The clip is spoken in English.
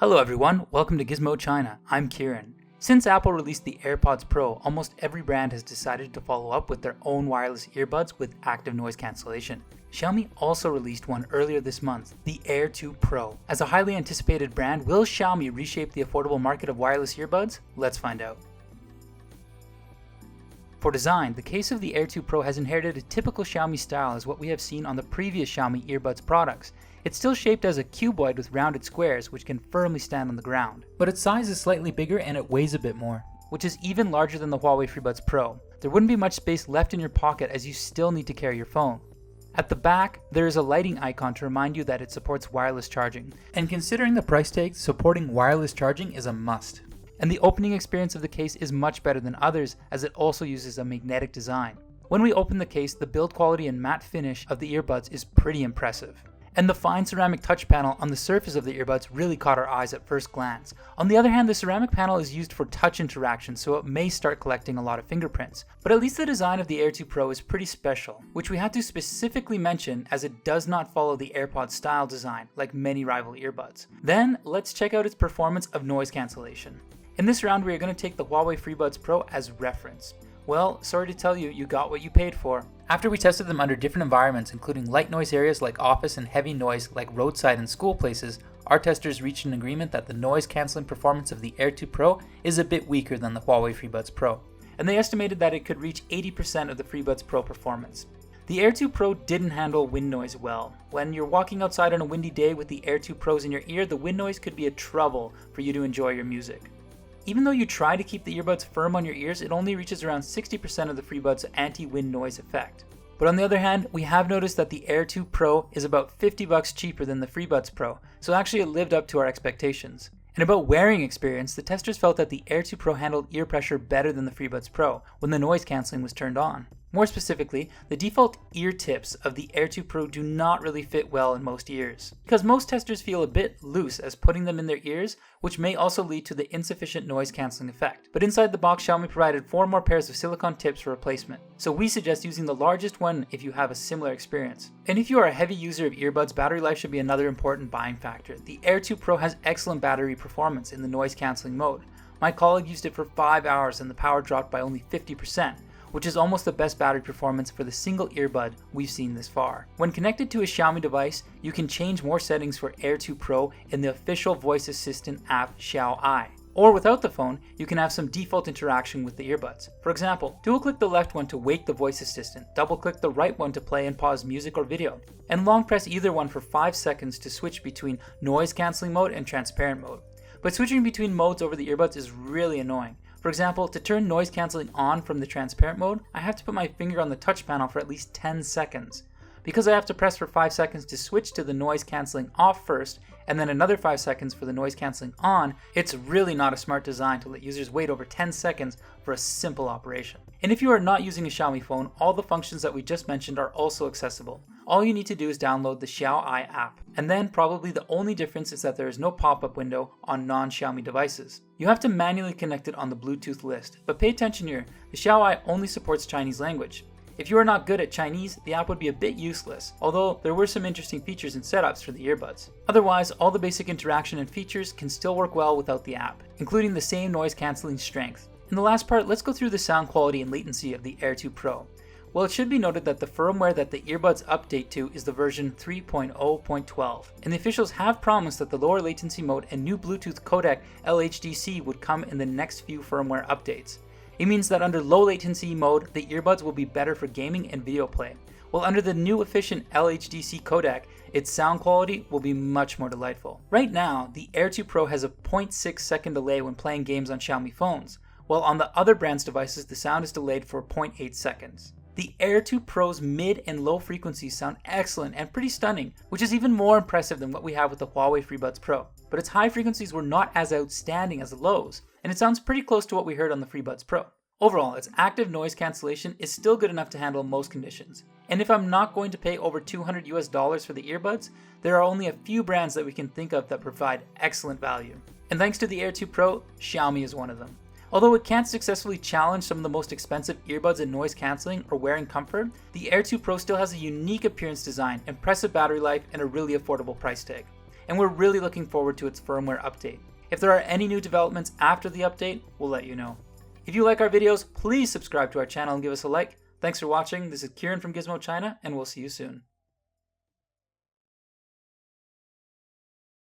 Hello everyone, welcome to Gizmochina. I'm Kieran. Since Apple released the AirPods Pro, almost every brand has decided to follow up with their own wireless earbuds with active noise cancellation. Xiaomi also released one earlier this month, the Air 2 Pro. As a highly anticipated brand, will Xiaomi reshape the affordable market of wireless earbuds? Let's find out. For design, the case of the Air 2 Pro has inherited a typical Xiaomi style as what we have seen on the previous Xiaomi earbuds products. It's still shaped as a cuboid with rounded squares which can firmly stand on the ground. But its size is slightly bigger and it weighs a bit more, which is even larger than the Huawei FreeBuds Pro. There wouldn't be much space left in your pocket as you still need to carry your phone. At the back, there is a lighting icon to remind you that it supports wireless charging. And considering the price tag, supporting wireless charging is a must. And the opening experience of the case is much better than others as it also uses a magnetic design. When we open the case, the build quality and matte finish of the earbuds is pretty impressive. And the fine ceramic touch panel on the surface of the earbuds really caught our eyes at first glance. On the other hand, the ceramic panel is used for touch interaction, so it may start collecting a lot of fingerprints. But at least the design of the Air 2 Pro is pretty special, which we had to specifically mention as it does not follow the AirPods style design like many rival earbuds. Then, let's check out its performance of noise cancellation. In this round, we are going to take the Huawei FreeBuds Pro as reference. Well, sorry to tell you, you got what you paid for. After we tested them under different environments, including light noise areas like office and heavy noise like roadside and school places, our testers reached an agreement that the noise cancelling performance of the Air 2 Pro is a bit weaker than the Huawei FreeBuds Pro, and they estimated that it could reach 80% of the FreeBuds Pro performance. The Air 2 Pro didn't handle wind noise well. When you're walking outside on a windy day with the Air 2 Pros in your ear, the wind noise could be a trouble for you to enjoy your music. Even though you try to keep the earbuds firm on your ears, it only reaches around 60% of the FreeBuds anti-wind noise effect. But on the other hand, we have noticed that the Air 2 Pro is about $50 cheaper than the FreeBuds Pro, so actually it lived up to our expectations. And about wearing experience, the testers felt that the Air 2 Pro handled ear pressure better than the FreeBuds Pro when the noise cancelling was turned on. More specifically, the default ear tips of the Air 2 Pro do not really fit well in most ears, because most testers feel a bit loose as putting them in their ears, which may also lead to the insufficient noise cancelling effect. But inside the box, Xiaomi provided 4 more pairs of silicone tips for replacement, so we suggest using the largest one if you have a similar experience. And if you are a heavy user of earbuds, battery life should be another important buying factor. The Air 2 Pro has excellent battery performance in the noise cancelling mode. My colleague used it for 5 hours and the power dropped by only 50%. Which is almost the best battery performance for the single earbud we've seen this far. When connected to a Xiaomi device, you can change more settings for Air 2 Pro in the official voice assistant app XIAOMI. Or without the phone, you can have some default interaction with the earbuds. For example, dual-click the left one to wake the voice assistant, double-click the right one to play and pause music or video, and long press either one for 5 seconds to switch between noise cancelling mode and transparent mode. But switching between modes over the earbuds is really annoying. For example, to turn noise cancelling on from the transparent mode, I have to put my finger on the touch panel for at least 10 seconds. Because I have to press for 5 seconds to switch to the noise cancelling off first, and then another 5 seconds for the noise cancelling on, it's really not a smart design to let users wait over 10 seconds for a simple operation. And if you are not using a Xiaomi phone, all the functions that we just mentioned are also accessible. All you need to do is download the XiaoEye app, and then probably the only difference is that there is no pop-up window on non-Xiaomi devices. You have to manually connect it on the Bluetooth list, but pay attention here, the XiaoEye only supports Chinese language. If you are not good at Chinese, the app would be a bit useless, although there were some interesting features and setups for the earbuds. Otherwise, all the basic interaction and features can still work well without the app, including the same noise cancelling strength. In the last part, let's go through the sound quality and latency of the Air 2 Pro. Well, it should be noted that the firmware that the earbuds update to is the version 3.0.12, and the officials have promised that the lower latency mode and new Bluetooth codec LHDC would come in the next few firmware updates. It means that under low latency mode, the earbuds will be better for gaming and video play, while under the new efficient LHDC codec, its sound quality will be much more delightful. Right now, the Air 2 Pro has a 0.6 second delay when playing games on Xiaomi phones, while on the other brand's devices, the sound is delayed for 0.8 seconds. The Air 2 Pro's mid and low frequencies sound excellent and pretty stunning, which is even more impressive than what we have with the Huawei FreeBuds Pro. But its high frequencies were not as outstanding as the lows, and it sounds pretty close to what we heard on the FreeBuds Pro. Overall, its active noise cancellation is still good enough to handle most conditions. And if I'm not going to pay over $200 for the earbuds, there are only a few brands that we can think of that provide excellent value. And thanks to the Air 2 Pro, Xiaomi is one of them. Although it can't successfully challenge some of the most expensive earbuds in noise cancelling or wearing comfort, the Air 2 Pro still has a unique appearance design, impressive battery life, and a really affordable price tag. and we're really looking forward to its firmware update. If there are any new developments after the update, we'll let you know. If you like our videos, please subscribe to our channel and give us a like. Thanks for watching. This is Kieran from Gizmochina, and we'll see you soon.